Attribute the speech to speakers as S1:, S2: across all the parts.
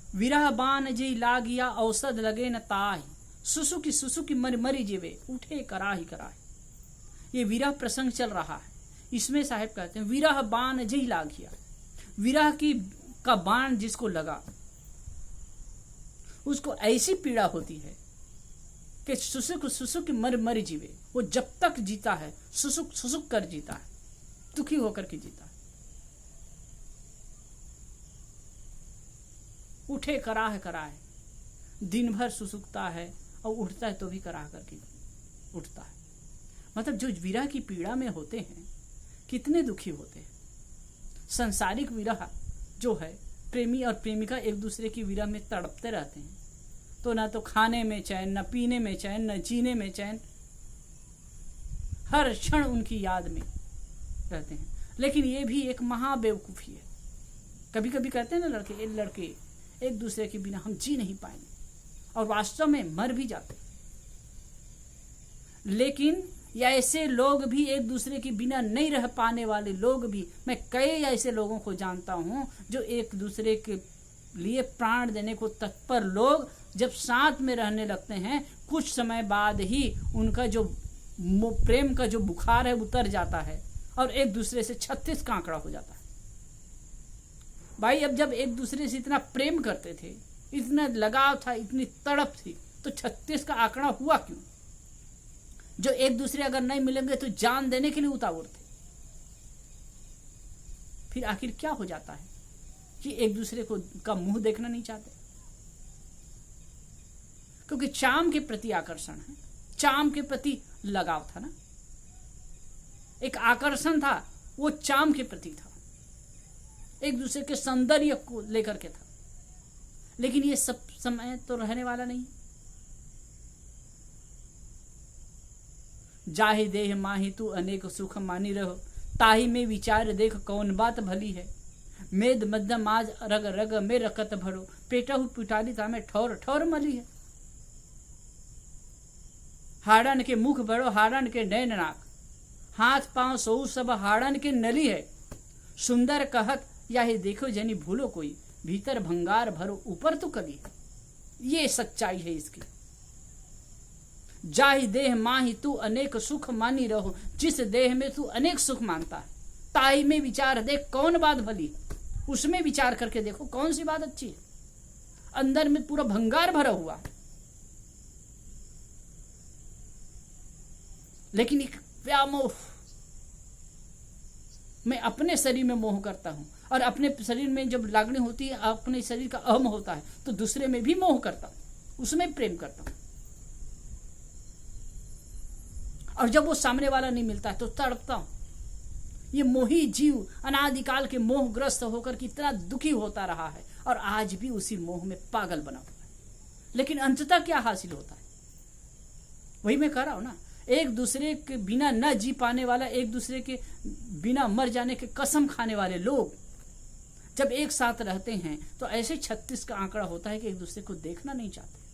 S1: विरह बान जी लागिया औषध लगे न ताही, सुसुकी सुसुकी मर मरी जीवे उठे कराही कराही। ये विरह प्रसंग चल रहा है। इसमें साहब कहते हैं विरह बान जी लागिया, विरह की का बाण जिसको लगा उसको ऐसी पीड़ा होती है कि सुसुक सुसुक मर मर जीवे। वो जब तक जीता है सुसुक सुसुक कर जीता है, दुखी होकर के जीता है। उठे कराह कराह, दिन भर सुसुकता है और उठता है तो भी कराह करके उठता है। मतलब जो विरह की पीड़ा में होते हैं कितने दुखी होते हैं। संसारिक विरह जो है, प्रेमी और प्रेमिका एक दूसरे की विरह में तड़पते रहते हैं, तो ना तो खाने में चैन, न पीने में चैन, न जीने में चैन, हर क्षण उनकी याद में रहते हैं। लेकिन ये भी एक महाबेवकूफी है। कभी कभी कहते हैं ना लड़के एक दूसरे के बिना हम जी नहीं पाएंगे, और वास्तव में मर भी जाते। लेकिन ऐसे लोग भी, एक दूसरे के बिना नहीं रह पाने वाले लोग भी, मैं कई ऐसे लोगों को जानता हूं जो एक दूसरे के लिए प्राण देने को तत्पर लोग जब साथ में रहने लगते हैं, कुछ समय बाद ही उनका जो प्रेम का जो बुखार है उतर जाता है और एक दूसरे से 36 का आंकड़ा हो जाता है। भाई अब जब एक दूसरे से इतना प्रेम करते थे, इतना लगाव था, इतनी तड़प थी, तो 36 का आंकड़ा हुआ क्यों? जो एक दूसरे अगर नहीं मिलेंगे तो जान देने के लिए उतावड़ थे। फिर आखिर क्या हो जाता है कि एक दूसरे को का मुंह देखना नहीं चाहते, क्योंकि चाम के प्रति आकर्षण है, चाम के प्रति लगाव था ना, एक आकर्षण था, वो चाम के प्रति था, एक दूसरे के सौंदर्य को लेकर के था। लेकिन ये सब समय तो रहने वाला नहीं। जाहि देह माही तू अनेक सुख मानी रहो, ताही में विचार देख कौन बात भली है। मेद मध्यम आज रग रग में रकत भरो, पेटहु पिटाली ता में ठौर ठौर मली है। हाड़न के मुख भरो हाड़न के नैन नाक, हाथ पांव सौ सब हाड़न के नली है। सुंदर कहत याही देखो जनी भूलो कोई, भीतर भंगार भरो ऊपर तो कली है। ये सच्चाई है इसकी। जाहि देह माही तू अनेक सुख मानी रहो, जिस देह में तू अनेक सुख मानता है, ताई में विचार देख कौन बात भली है। उसमें विचार करके देखो कौन सी बात अच्छी है। अंदर में पूरा भंगार भरा हुआ है, लेकिन एक व्यामोह, मैं अपने शरीर में मोह करता हूं, और अपने शरीर में जब लागणी होती है, अपने शरीर का अहम होता है, तो दूसरे में भी मोह करता हूं, उसमें प्रेम करता हूं। और जब वो सामने वाला नहीं मिलता है तो तड़पता हूं। ये मोही जीव अनादिकाल के मोहग्रस्त होकर कितना दुखी होता रहा है, और आज भी उसी मोह में पागल बना हुआ है। लेकिन अंततः क्या हासिल होता है? वही मैं कह रहा हूं ना, एक दूसरे के बिना न जी पाने वाला, एक दूसरे के बिना मर जाने के कसम खाने वाले लोग जब एक साथ रहते हैं तो ऐसे 36 का आंकड़ा होता है कि एक दूसरे को देखना नहीं चाहते।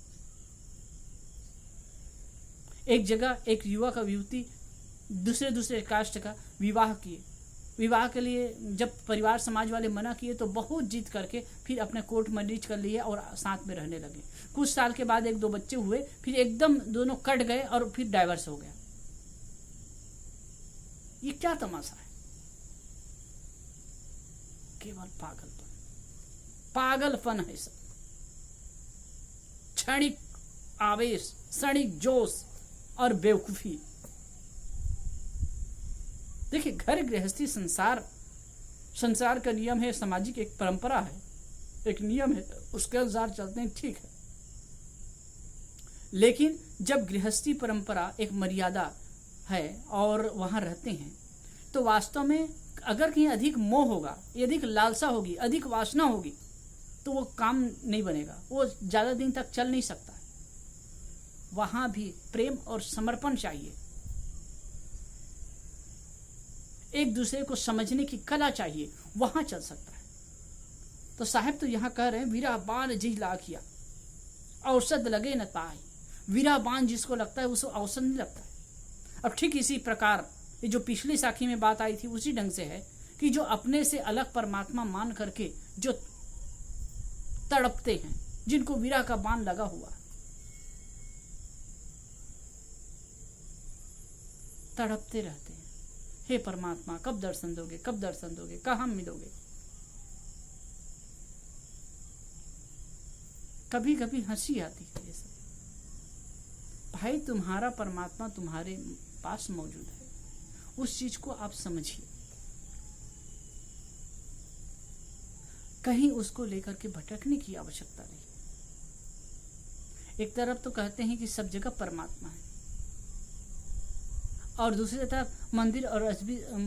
S1: एक जगह एक युवक और युवती दूसरे कास्ट का विवाह किए। विवाह के लिए जब परिवार समाज वाले मना किए तो बहुत जिद करके फिर अपने कोर्ट मैरिज कर लिए और साथ में रहने लगे। कुछ साल के बाद 1-2 बच्चे हुए, फिर एकदम दोनों कट गए और फिर डाइवर्स हो गया। ये क्या तमाशा है? केवल पागलपन है सब। क्षणिक आवेश, क्षणिक जोश और बेवकूफी। देखिए, घर गृहस्थी संसार का नियम है, सामाजिक एक परंपरा है, एक नियम है, उसके अनुसार चलते हैं, ठीक है। लेकिन जब गृहस्थी परंपरा एक मर्यादा है और वहां रहते हैं, तो वास्तव में अगर कहीं अधिक मोह होगा, अधिक लालसा होगी, अधिक वासना होगी, तो वो काम नहीं बनेगा, वो ज्यादा दिन तक चल नहीं सकता। वहां भी प्रेम और समर्पण चाहिए, एक दूसरे को समझने की कला चाहिए, वहां चल सकता है। तो साहब तो यहां कह रहे हैं, वीरा बाण जी लाखिया औषध लगे न ताई। वीरा बाण जिसको लगता है उसको औषध नहीं लगता है। अब ठीक इसी प्रकार ये जो पिछली साखी में बात आई थी उसी ढंग से है कि जो अपने से अलग परमात्मा मान करके जो तड़पते हैं, जिनको विरह का बाण लगा हुआ, तड़पते रहते हैं। हे परमात्मा, कब दर्शन दोगे, कब दर्शन दोगे, कहाँ मिलोगे। कभी कभी हंसी आती है ये सब। भाई तुम्हारा परमात्मा तुम्हारे पास मौजूद है, उस चीज को आप समझिए, कहीं उसको लेकर के भटकने की आवश्यकता नहीं। एक तरफ तो कहते हैं कि सब जगह परमात्मा है, और दूसरी तरफ मंदिर और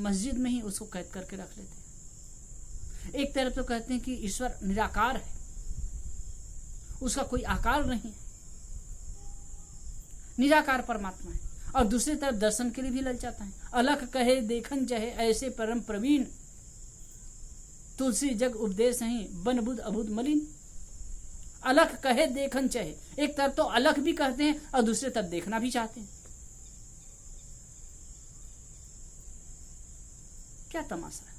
S1: मस्जिद में ही उसको कैद करके रख लेते हैं। एक तरफ तो कहते हैं कि ईश्वर निराकार है, उसका कोई आकार नहीं है, निराकार परमात्मा है, और दूसरी तरफ दर्शन के लिए भी ललचाता है। अलख कहे देखन चाहे ऐसे परम प्रवीण, तुलसी जग उपदेश ही बन बुध अबुध मलिन। अलख कहे देखन चाहे, एक तरफ तो अलख भी कहते हैं और दूसरी तरफ देखना भी चाहते हैं। क्या तमाशा है।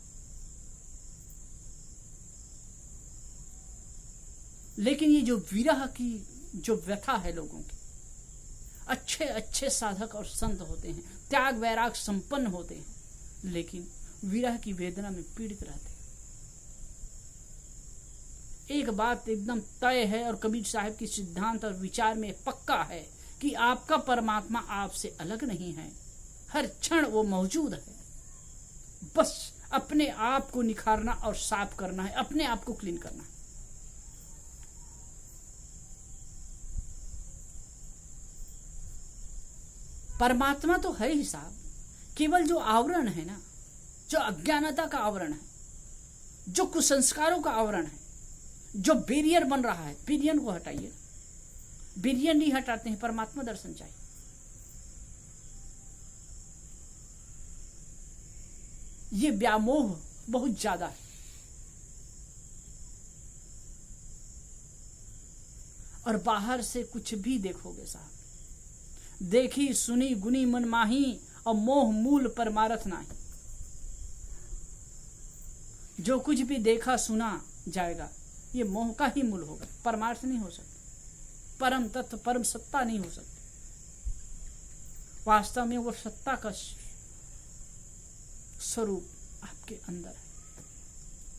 S1: लेकिन ये जो विरह की जो व्यथा है लोगों की, अच्छे अच्छे साधक और संत होते हैं, त्याग वैराग संपन्न होते हैं, लेकिन विरह की वेदना में पीड़ित रहते हैं। एक बात एकदम तय है और कबीर साहब की सिद्धांत और विचार में पक्का है कि आपका परमात्मा आपसे अलग नहीं है, हर क्षण वो मौजूद है। बस अपने आप को निखारना और साफ करना है, अपने आप को क्लीन करना है। परमात्मा तो है ही साहब, केवल जो आवरण है ना, जो अज्ञानता का आवरण है, जो कुसंस्कारों का आवरण है, जो बैरियर बन रहा है, बैरियर को हटाइए। बैरियर नहीं हटाते हैं, परमात्मा दर्शन चाहिए। ये व्यामोह बहुत ज्यादा है, और बाहर से कुछ भी देखोगे साहब, देखी सुनी गुनी मन माही, और मोह मूल परमारथ नाही। जो कुछ भी देखा सुना जाएगा, ये मोह का ही मूल होगा, परमार्थ नहीं हो सकता, परम तत्व परम सत्ता नहीं हो सकती। वास्तव में वो सत्ता का स्वरूप आपके अंदर है,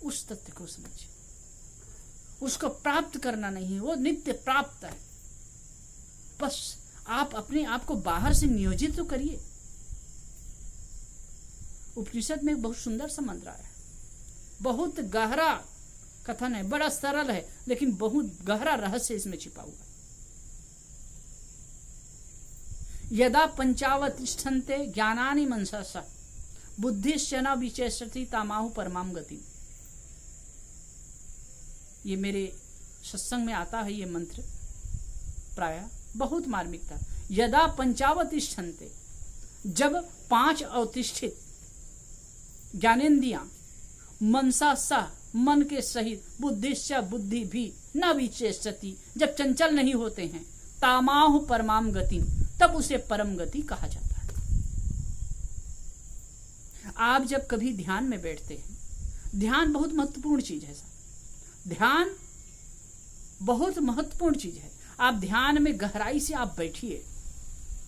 S1: उस तथ्य को समझिए। उसको प्राप्त करना नहीं है, वो नित्य प्राप्त है। बस आप अपने आप को बाहर से नियोजित तो करिए। उपनिषद में एक बहुत सुंदर सा मंत्र है, बहुत गहरा कथन है, बड़ा सरल है, लेकिन बहुत गहरा रहस्य इसमें छिपा हुआ है। यदा पंचावतिष्ठन्ते ज्ञानानि मनसा बुद्धिश्च न विचेषति तामाहु परमाम गति। ये मेरे सत्संग में आता है ये मंत्र, प्राय बहुत मार्मिक था। यदा पंचावतिष्ठन्ते, जब 5 अवतिष्ठित ज्ञानेन्द्रियां मनसा सह, मन के सहित, बुद्धिश्च बुद्धि भी न विचेषति, जब चंचल नहीं होते हैं, तामाहु परमाम गति, तब उसे परम गति कहा जाता है। आप जब कभी ध्यान में बैठते हैं, ध्यान बहुत महत्वपूर्ण चीज है साहब, ध्यान बहुत महत्वपूर्ण चीज है। आप ध्यान में गहराई से आप बैठिए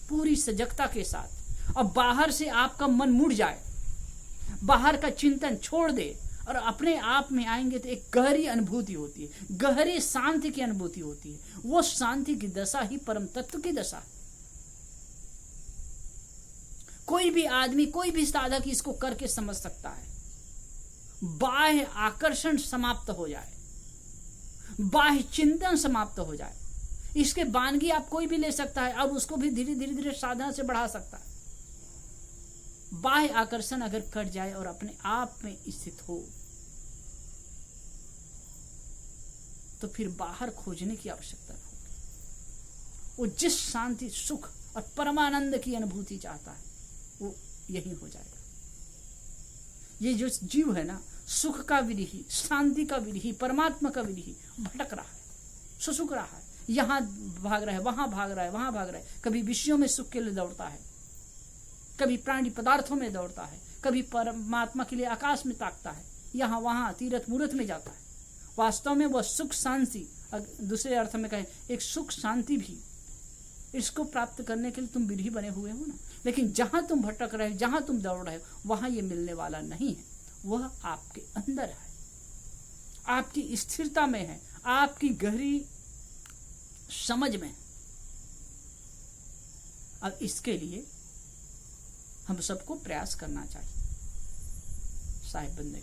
S1: पूरी सजगता के साथ, और बाहर से आपका मन मुड़ जाए, बाहर का चिंतन छोड़ दे, और अपने आप में आएंगे तो एक गहरी अनुभूति होती है, गहरी शांति की अनुभूति होती है। वो शांति की दशा ही परम तत्व की दशा है। कोई भी आदमी, कोई भी साधक इसको करके समझ सकता है। बाह्य आकर्षण समाप्त हो जाए, बाह्य चिंतन समाप्त हो जाए, इसके वानगी आप कोई भी ले सकता है, और उसको भी धीरे धीरे धीरे साधना से बढ़ा सकता है। बाह्य आकर्षण अगर कट जाए और अपने आप में स्थित हो, तो फिर बाहर खोजने की आवश्यकता नहीं होगी। वो जिस शांति, सुख और परमानंद की अनुभूति चाहता है, वो यही हो जाएगा। ये जो जीव है ना, सुख का विरही, शांति का विरही, परमात्मा का विरही भटक रहा है, सुसुक रहा है, यहां भाग रहा है, वहां भाग रहा है, वहां भाग रहा है। कभी विषयों में सुख के लिए दौड़ता है, कभी प्राणी पदार्थों में दौड़ता है, कभी परमात्मा के लिए आकाश में ताकता है, यहां वहां तीरथ मूरत में जाता है। वास्तव में वह सुख शांति, दूसरे अर्थ में कहें एक सुख शांति भी, इसको प्राप्त करने के लिए तुम विधि बने हुए हो ना। लेकिन जहां तुम भटक रहे हो, जहां तुम दौड़ रहे हो, वहां ये मिलने वाला नहीं है। वह आपके अंदर है, आपकी स्थिरता में है, आपकी गहरी समझ में। अब इसके लिए हम सबको प्रयास करना चाहिए। साहिब बंदे